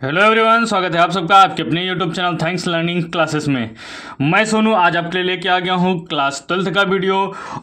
Hello everyone, स्वागत है आप सबका आपके अपने YouTube channel thanks learning classes में। मैं सोनू आज आपके लिए लेके आ गया हूँ क्लास 12th का वीडियो।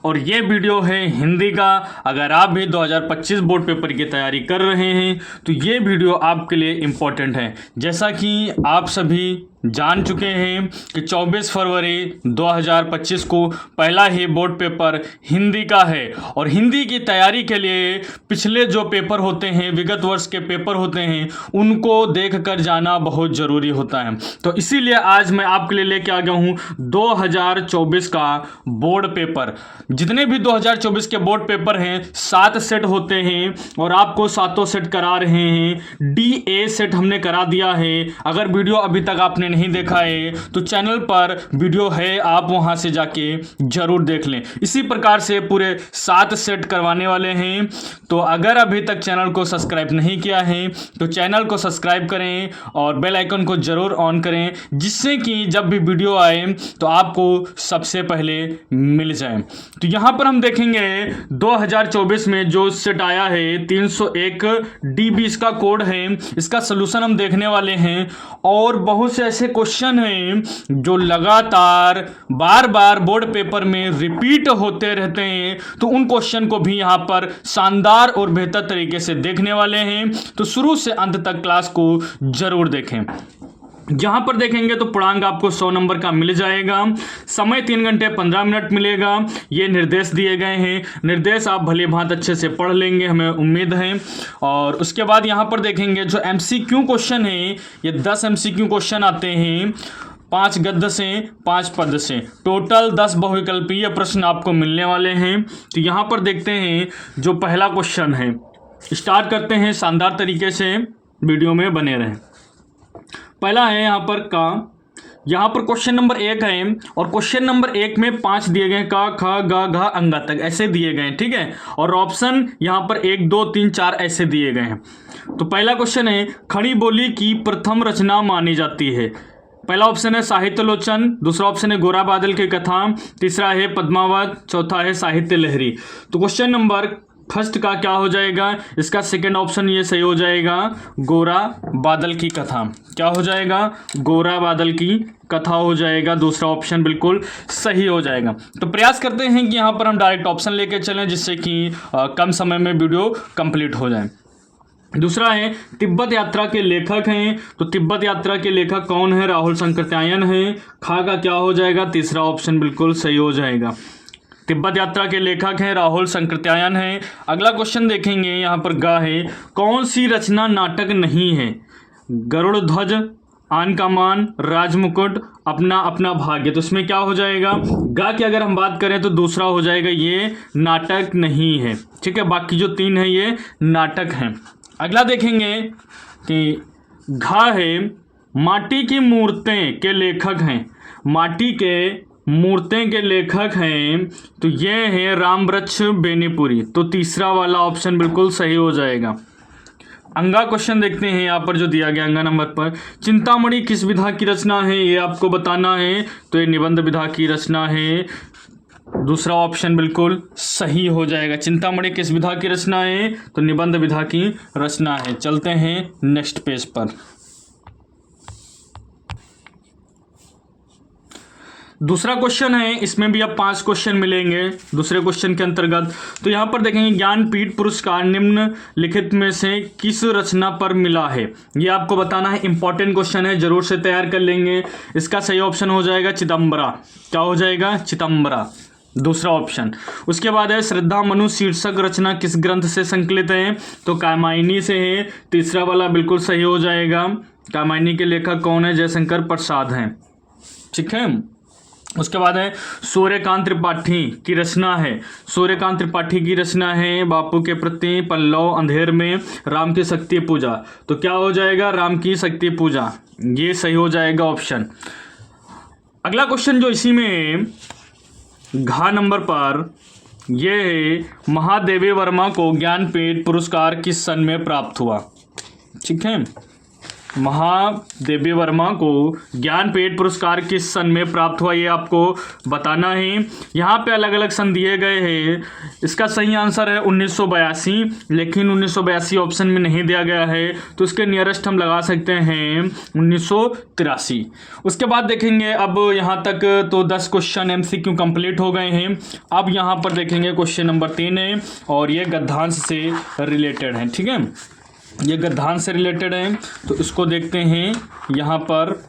और ये वीडियो है हिंदी का। अगर आप भी 2025 बोर्ड पेपर की तैयारी कर रहे हैं तो ये वीडियो आपके लिए इम्पोर्टेंट है। जैसा कि आप सभी जान चुके हैं कि 24 फरवरी 2025 को पहला ही बोर्ड पेपर हिंदी का है। और हिंदी की तैयारी के लिए पिछले जो पेपर होते हैं, विगत वर्ष के पेपर होते हैं, उनको देखकर जाना बहुत ज़रूरी होता है। तो इसीलिए आज मैं आपके लिए लेके आ गया हूँ 2024 का बोर्ड पेपर। जितने भी 2024 के बोर्ड पेपर हैं 7 सेट होते हैं और आपको सातों सेट करा रहे हैं। DA सेट हमने करा दिया है। अगर वीडियो अभी तक आपने नहीं देखा है तो चैनल पर वीडियो है, आप वहां से जाके जरूर देख लें। इसी प्रकार से पूरे 7 सेट करवाने वाले हैं। तो अगर अभी तक चैनल को सब्सक्राइब नहीं किया है तो चैनल को सब्सक्राइब करें और बेल आइकन को जरूर ऑन करें, जिससे कि जब भी वीडियो आए तो आपको सबसे पहले मिल जाए। तो यहां पर हम देखेंगे 2024 में जो सेट आया है 301 DB इसका कोड है। इसका सोल्यूशन हम देखने वाले हैं और बहुत से ऐसे क्वेश्चन हैं जो लगातार बार बार बोर्ड पेपर में रिपीट होते रहते हैं। तो उन क्वेश्चन को भी यहां पर शानदार और बेहतर तरीके से देखने वाले हैं। तो शुरू से अंत तक क्लास को जरूर देखें। जहां पर देखेंगे तो पूर्णांक आपको 100 नंबर का मिल जाएगा। समय 3 घंटे 15 मिनट मिलेगा। ये निर्देश दिए गए हैं। निर्देश आप भली भांति अच्छे से पढ़ लेंगे, हमें उम्मीद है। और उसके बाद यहां पर देखेंगे जो MCQ क्वेश्चन है, ये 10 MCQ क्वेश्चन आते हैं, 5 गद्य से 5 पद से। टोटल 10 बहुविकल्पीय प्रश्न आपको मिलने वाले हैं। तो यहाँ पर देखते हैं जो पहला क्वेश्चन है। स्टार्ट करते हैं शानदार तरीके से, वीडियो में बने रहें। पहला है यहाँ पर का, यहाँ पर क्वेश्चन नंबर 1 है और क्वेश्चन नंबर 1 में 5 दिए गए, का ख ग घ अंग तक ऐसे दिए गए हैं, ठीक है। और ऑप्शन यहाँ पर 1 2 3 4 ऐसे दिए गए हैं। तो पहला क्वेश्चन है, खड़ी बोली की प्रथम रचना मानी जाती है। पहला ऑप्शन है साहित्य लोचन, दूसरा ऑप्शन है गोरा बादल की कथा, तीसरा है पद्मावत, चौथा है साहित्य लहरी। तो क्वेश्चन नंबर फर्स्ट का क्या हो जाएगा, इसका सेकंड ऑप्शन ये सही हो जाएगा, गोरा बादल की कथा। क्या हो जाएगा, गोरा बादल की कथा हो जाएगा। दूसरा ऑप्शन बिल्कुल सही हो जाएगा। तो प्रयास करते हैं कि यहाँ पर हम डायरेक्ट ऑप्शन लेके चलें, जिससे कि कम समय में वीडियो कंप्लीट हो जाए। दूसरा है तिब्बत यात्रा के लेखक हैं। तो तिब्बत यात्रा के लेखक कौन है, राहुल शंकरत्यायन है। खा का क्या हो जाएगा, तीसरा ऑप्शन बिल्कुल सही हो जाएगा। तिब्बत यात्रा के लेखक हैं राहुल शंकरत्यायन हैं। अगला क्वेश्चन देखेंगे, यहाँ पर गा है, कौन सी रचना नाटक नहीं है। गरुड़ ध्वज, आन का मान, राजमुकुट, अपना अपना भाग्य। तो इसमें क्या हो जाएगा, गा की अगर हम बात करें तो दूसरा हो जाएगा, ये नाटक नहीं है, ठीक है। बाकी जो 3 है ये नाटक हैं। अगला देखेंगे कि घा है, माटी की मूर्तें के लेखक हैं। माटी के मूर्तें के लेखक हैं तो ये है रामवृक्ष बेनीपुरी। तो तीसरा वाला ऑप्शन बिल्कुल सही हो जाएगा। अंगा क्वेश्चन देखते हैं यहाँ पर जो दिया गया अंगा नंबर पर, चिंतामणि किस विधा की रचना है, ये आपको बताना है। तो ये निबंध विधा की रचना है। दूसरा ऑप्शन बिल्कुल सही हो जाएगा। चिंतामणि किस विधा की रचना है, तो निबंध विधा की रचना है। चलते हैं नेक्स्ट पेज पर। दूसरा क्वेश्चन है, इसमें भी अब 5 क्वेश्चन मिलेंगे दूसरे क्वेश्चन के अंतर्गत। तो यहाँ पर देखेंगे, ज्ञानपीठ पुरस्कार निम्नलिखित में से किस रचना पर मिला है, ये आपको बताना है। इंपॉर्टेंट क्वेश्चन है, जरूर से तैयार कर लेंगे। इसका सही ऑप्शन हो जाएगा चिदम्बरा। क्या हो जाएगा, चिदम्बरा, दूसरा ऑप्शन। उसके बाद है श्रद्धा मनु शीर्षक रचना किस ग्रंथ से संकलित है, तो कामायनी से है। तीसरा वाला बिल्कुल सही हो जाएगा। कामायनी के लेखक कौन है, जयशंकर प्रसाद हैं, ठीक है। उसके बाद है सूर्यकांत त्रिपाठी की रचना है। सूर्यकांत त्रिपाठी की रचना है बापू के प्रति, पल्लव, अंधेर में, राम की शक्ति पूजा। तो क्या हो जाएगा, राम की शक्ति पूजा, ये सही हो जाएगा ऑप्शन। अगला क्वेश्चन जो इसी में घा नंबर पर, ये है महादेवी वर्मा को ज्ञानपीठ पुरस्कार किस सन में प्राप्त हुआ, ठीक है। महादेवी वर्मा को ज्ञानपीठ पुरस्कार किस सन में प्राप्त हुआ, ये आपको बताना है। यहाँ पे अलग अलग सन दिए गए हैं। इसका सही आंसर है 1982, लेकिन 1982 ऑप्शन में नहीं दिया गया है, तो इसके नियरेस्ट हम लगा सकते हैं 1983। उसके बाद देखेंगे, अब यहाँ तक तो 10 क्वेश्चन MCQ कंप्लीट हो गए हैं। अब यहाँ पर देखेंगे क्वेश्चन नंबर 3 है, और ये गद्यांश से रिलेटेड है। ठीक है, ये गद्यांश से रिलेटेड है, तो इसको देखते हैं। यहाँ पर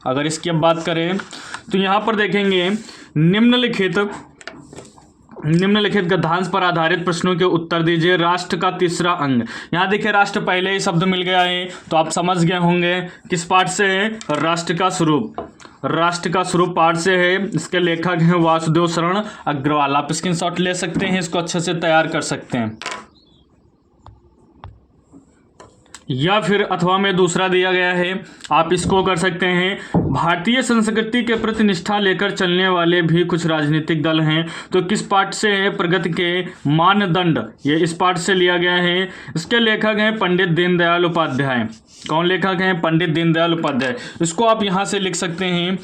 अगर इसकी अब बात करें तो यहाँ पर देखेंगे निम्नलिखित गद्यांश पर आधारित प्रश्नों के उत्तर दीजिए। राष्ट्र का तीसरा अंग, यहाँ देखिए राष्ट्र पहले ही शब्द मिल गया है, तो आप समझ गए होंगे किस पाठ से है। राष्ट्र का स्वरूप पाठ से है। इसके लेखक हैं वासुदेव शरण अग्रवाल। आप स्क्रीनशॉट ले सकते हैं, इसको अच्छे से तैयार कर सकते हैं, या फिर अथवा में दूसरा दिया गया है, आप इसको कर सकते हैं। भारतीय संस्कृति के प्रति निष्ठा लेकर चलने वाले भी कुछ राजनीतिक दल हैं, तो किस पाठ से है। प्रगति के मानदंड, ये इस पाठ से लिया गया है। इसके लेखक हैं पंडित दीनदयाल उपाध्याय। कौन लेखक हैं? पंडित दीनदयाल उपाध्याय। इसको आप यहाँ से लिख सकते हैं।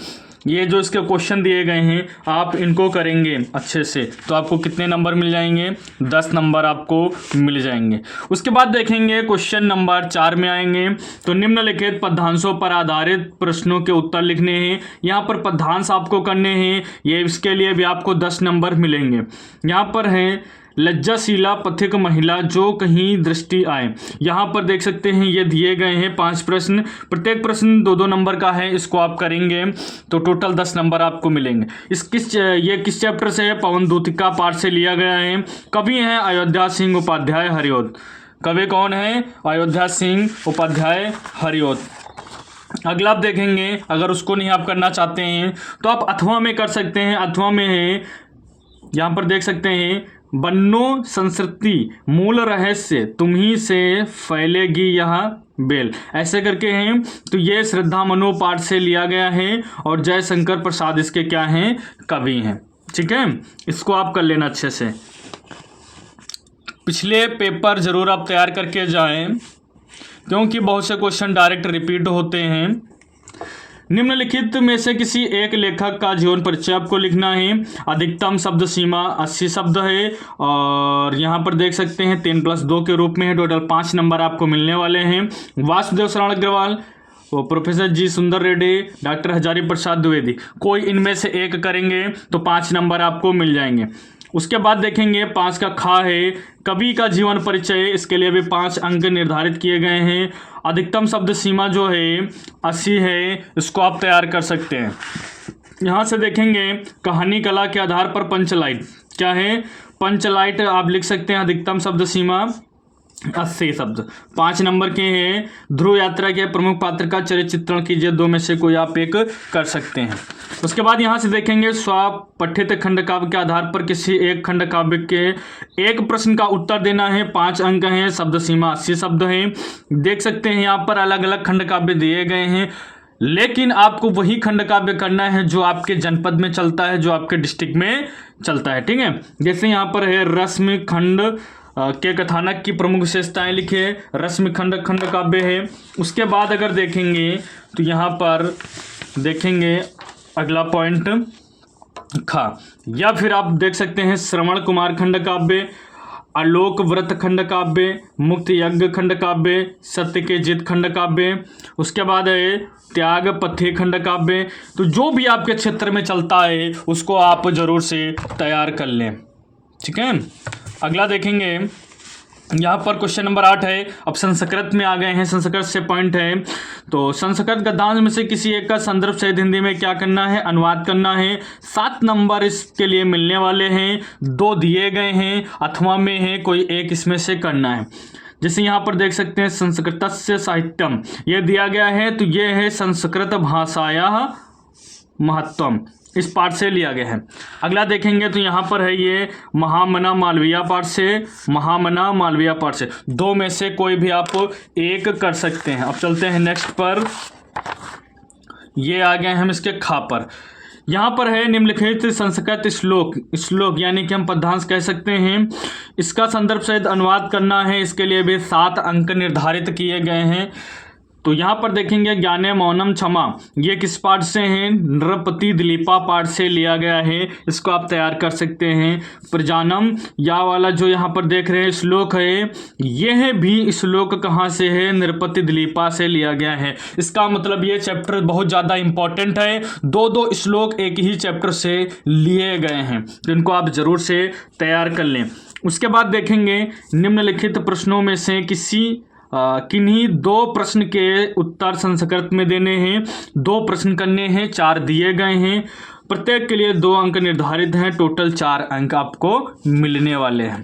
ये जो इसके क्वेश्चन दिए गए हैं, आप इनको करेंगे अच्छे से, तो आपको कितने नंबर मिल जाएंगे? 10 नंबर आपको मिल जाएंगे। उसके बाद देखेंगे क्वेश्चन नंबर 4 में आएंगे, तो निम्नलिखित पद्यांशों पर आधारित प्रश्नों के उत्तर लिखने हैं। यहाँ पर पद्यांश आपको करने हैं, ये इसके लिए भी आपको 10 नंबर मिलेंगे। यहाँ पर है लज्जाशीला पथिक महिला जो कहीं दृष्टि आए। यहाँ पर देख सकते हैं ये दिए गए हैं 5 प्रश्न, प्रत्येक प्रश्न 2-2 नंबर का है। इसको आप करेंगे तो टोटल 10 नंबर आपको मिलेंगे। ये किस चैप्टर से है? पवन दूतिका पाठ से लिया गया है। कवि हैं अयोध्या सिंह उपाध्याय हरिऔध। कवि कौन है? अयोध्या सिंह उपाध्याय हरिऔध। अगला आप देखेंगे, अगर उसको नहीं आप करना चाहते हैं तो आप अथवा में कर सकते हैं। अथवा में है, यहाँ पर देख सकते हैं, बन्नो संस्कृति मूल रहस्य तुम्ही से फैलेगी यह बेल, ऐसे करके हैं। तो ये श्रद्धा मनो पाठ से लिया गया है, और जयशंकर प्रसाद इसके क्या हैं? कवि हैं। ठीक है, इसको आप कर लेना अच्छे से। पिछले पेपर जरूर आप तैयार करके जाएं, क्योंकि बहुत से क्वेश्चन डायरेक्ट रिपीट होते हैं। निम्नलिखित में से किसी एक लेखक का जीवन परिचय आपको लिखना है। अधिकतम शब्द सीमा 80 शब्द है, और यहाँ पर देख सकते हैं 3+2 के रूप में है। टोटल 5 नंबर आपको मिलने वाले हैं। वासुदेव शरण अग्रवाल, वो प्रोफेसर जी सुंदर रेड्डी, डॉक्टर हजारी प्रसाद द्विवेदी, कोई इनमें से एक करेंगे तो 5 नंबर आपको मिल जाएंगे। उसके बाद देखेंगे 5 का खा है, कवि का जीवन परिचय, इसके लिए भी 5 अंक निर्धारित किए गए हैं। अधिकतम शब्द सीमा जो है 80 है, इसको आप तैयार कर सकते हैं। यहाँ से देखेंगे कहानी कला के आधार पर पंचलाइट, क्या है? पंचलाइट आप लिख सकते हैं। अधिकतम शब्द सीमा 80 शब्द, 5 नंबर के हैं। ध्रुव यात्रा के प्रमुख पात्र का चरित्र चित्रण कीजिए, 2 में से कोई आप एक कर सकते हैं। उसके बाद यहाँ से देखेंगे स्वपठित खंड काव्य के आधार पर किसी एक खंड काव्य के एक प्रश्न का उत्तर देना है। 5 अंक हैं, शब्द सीमा 80 शब्द हैं। देख सकते हैं यहाँ पर अलग अलग खंड काव्य दिए गए हैं, लेकिन आपको वही खंड काव्य करना है जो आपके जनपद में चलता है, जो आपके डिस्ट्रिक्ट में चलता है। ठीक है, जैसे यहाँ पर है रश्मि खंड के कथानक की प्रमुख विशेषताएं लिखे, रश्मि खंड काव्य है। उसके बाद अगर देखेंगे तो यहाँ पर देखेंगे अगला पॉइंट खा, या फिर आप देख सकते हैं श्रवण कुमार खंड काव्य, आलोक व्रत खंड काव्य, मुक्त यज्ञ खंड काव्य, सत्य के जित खंड काव्य। उसके बाद है त्याग पथ्य खंड काव्य। तो जो भी आपके क्षेत्र में चलता है उसको आप जरूर से तैयार कर लें। ठीक है, अगला देखेंगे, यहाँ पर क्वेश्चन नंबर 8 है। अब संस्कृत में आ गए हैं, संस्कृत से पॉइंट है। तो संस्कृत गद्यांश में से किसी एक का संदर्भ सहित हिंदी में क्या करना है? अनुवाद करना है। 7 नंबर इसके लिए मिलने वाले हैं। 2 दिए गए हैं, अथवा में है, कोई एक इसमें से करना है। जैसे यहाँ पर देख सकते हैं संस्कृतस्य साहित्यम, ये दिया गया है, तो ये है संस्कृत भाषायाः महत्वम, इस पाठ से लिया गया है। अगला देखेंगे तो यहाँ पर है ये महामना मालवीय पाठ से, महामना मालवीय पाठ से। 2 में से कोई भी आप एक कर सकते हैं। अब चलते हैं नेक्स्ट पर, ये आ गए हम इसके खा पर। यहाँ पर है निम्नलिखित संस्कृत श्लोक यानी कि हम पद्यांश कह सकते हैं, इसका संदर्भ सहित अनुवाद करना है। इसके लिए भी 7 अंक निर्धारित किए गए हैं। तो यहाँ पर देखेंगे ज्ञाने मौनम क्षमा, ये किस पाठ से हैं? नृपति दिलीपा पाठ से लिया गया है। इसको आप तैयार कर सकते हैं। प्रजानम या वाला जो यहाँ पर देख रहे हैं श्लोक है, यह भी श्लोक कहाँ से है? नृपति दिलीपा से लिया गया है। इसका मतलब ये चैप्टर बहुत ज़्यादा इंपॉर्टेंट है। दो श्लोक एक ही चैप्टर से लिए गए हैं, तो इनको आप जरूर से तैयार कर लें। उसके बाद देखेंगे निम्नलिखित प्रश्नों में से किन्हीं 2 प्रश्न के उत्तर संस्कृत में देने हैं। 2 प्रश्न करने हैं, 4 दिए गए हैं, प्रत्येक के लिए 2 अंक निर्धारित हैं। टोटल 4 अंक आपको मिलने वाले हैं।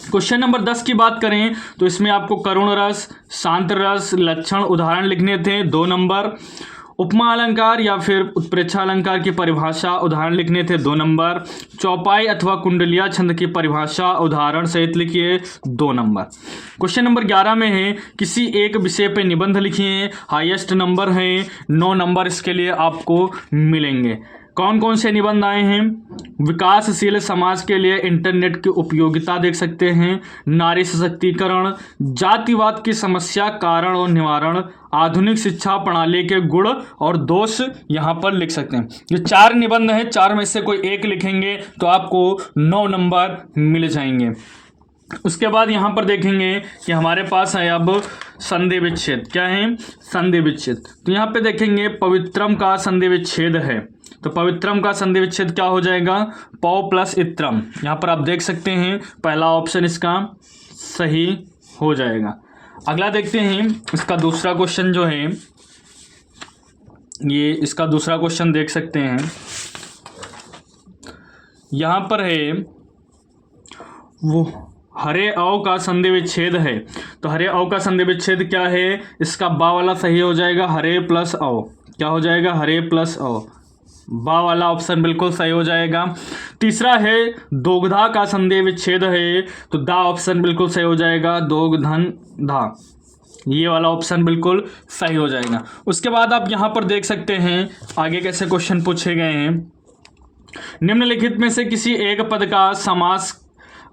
क्वेश्चन नंबर 10 की बात करें तो इसमें आपको करुण रस, शांत रस, लक्षण, उदाहरण लिखने थे 2 नंबर। उपमा अलंकार या फिर उत्प्रेक्षा अलंकार की परिभाषा, उदाहरण लिखने थे 2 नंबर। चौपाई अथवा कुंडलिया छंद की परिभाषा उदाहरण सहित लिखिए 2 नंबर। क्वेश्चन नंबर 11 में है किसी एक विषय पे निबंध लिखिए, हाईएस्ट नंबर है 9 नंबर इसके लिए आपको मिलेंगे। कौन कौन से निबंध आए हैं? विकासशील समाज के लिए इंटरनेट की उपयोगिता देख सकते हैं, नारी सशक्तिकरण, जातिवाद की समस्या, कारण और निवारण, आधुनिक शिक्षा प्रणाली के गुण और दोष यहाँ पर लिख सकते हैं। ये 4 निबंध हैं, 4 में से कोई एक लिखेंगे तो आपको 9 नंबर मिल जाएंगे। उसके बाद यहाँ पर देखेंगे कि हमारे पास है अब संधि विच्छेद। क्या है? संधि विच्छेद। तो यहाँ पे देखेंगे पवित्रम का संधि विच्छेद है, तो पवित्रम का संधि विच्छेद क्या हो जाएगा? पौ प्लस इत्रम। यहाँ पर आप देख सकते हैं पहला ऑप्शन इसका सही हो जाएगा। अगला देखते हैं इसका दूसरा क्वेश्चन जो है, ये इसका दूसरा क्वेश्चन देख सकते हैं। यहाँ पर है वो हरे अव का संधि विच्छेद है, तो हरे अव का संधि विच्छेद क्या है? इसका बा वाला सही हो जाएगा, हरे प्लस अव। क्या हो जाएगा? हरे प्लस अव। बा वाला ऑप्शन बिल्कुल सही हो जाएगा। तीसरा है दोगधा का संधि विच्छेद है, तो दा ऑप्शन बिल्कुल सही हो जाएगा, दोगधन धा, ये वाला ऑप्शन बिल्कुल सही हो जाएगा। उसके बाद आप यहाँ पर देख सकते हैं आगे कैसे क्वेश्चन पूछे गए हैं। निम्नलिखित में से किसी एक पद का समास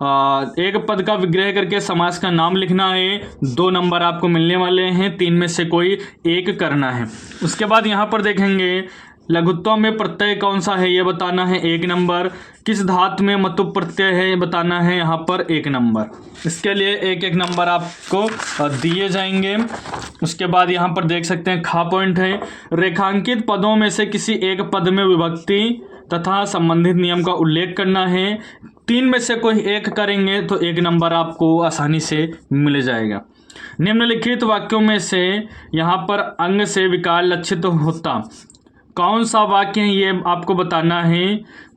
एक पद का विग्रह करके समास का नाम लिखना है। 2 नंबर आपको मिलने वाले हैं, 3 में से कोई एक करना है। उसके बाद यहाँ पर देखेंगे लघुत्व में प्रत्यय कौन सा है ये बताना है 1 नंबर। किस धातु में मतु प्रत्यय है ये बताना है यहाँ पर 1 नंबर। इसके लिए 1-1 नंबर आपको दिए जाएंगे। उसके बाद यहाँ पर देख सकते हैं खा पॉइंट है, रेखांकित पदों में से किसी एक पद में विभक्ति तथा संबंधित नियम का उल्लेख करना है। 3 में से कोई एक करेंगे तो 1 नंबर आपको आसानी से मिल जाएगा। निम्नलिखित वाक्यों में से यहाँ पर अंग से विकार लक्षित होता कौन सा वाक्य है ये आपको बताना है,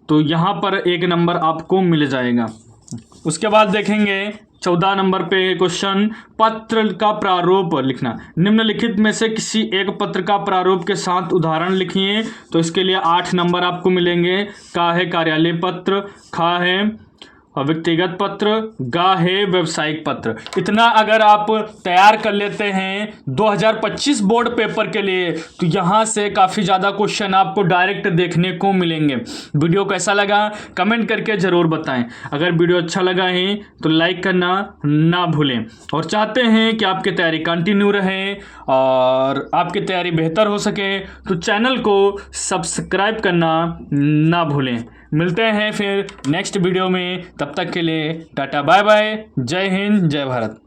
तो यहाँ पर 1 नंबर आपको मिल जाएगा। उसके बाद देखेंगे 14 नंबर पे क्वेश्चन, पत्र का प्रारूप लिखना। निम्नलिखित में से किसी एक पत्र का प्रारूप के साथ उदाहरण लिखिए, तो इसके लिए 8 नंबर आपको मिलेंगे। का है कार्यालय पत्र, खा है व्यक्तिगत पत्र, गा है व्यावसायिक पत्र। इतना अगर आप तैयार कर लेते हैं 2025 बोर्ड पेपर के लिए, तो यहाँ से काफ़ी ज़्यादा क्वेश्चन आपको डायरेक्ट देखने को मिलेंगे। वीडियो कैसा लगा कमेंट करके ज़रूर बताएं। अगर वीडियो अच्छा लगा है तो लाइक करना ना भूलें, और चाहते हैं कि आपकी तैयारी कंटिन्यू रहे और आपकी तैयारी बेहतर हो सके तो चैनल को सब्सक्राइब करना ना भूलें। मिलते हैं फिर नेक्स्ट वीडियो में, तब तक के लिए टाटा बाय बाय, जय हिंद जय भारत।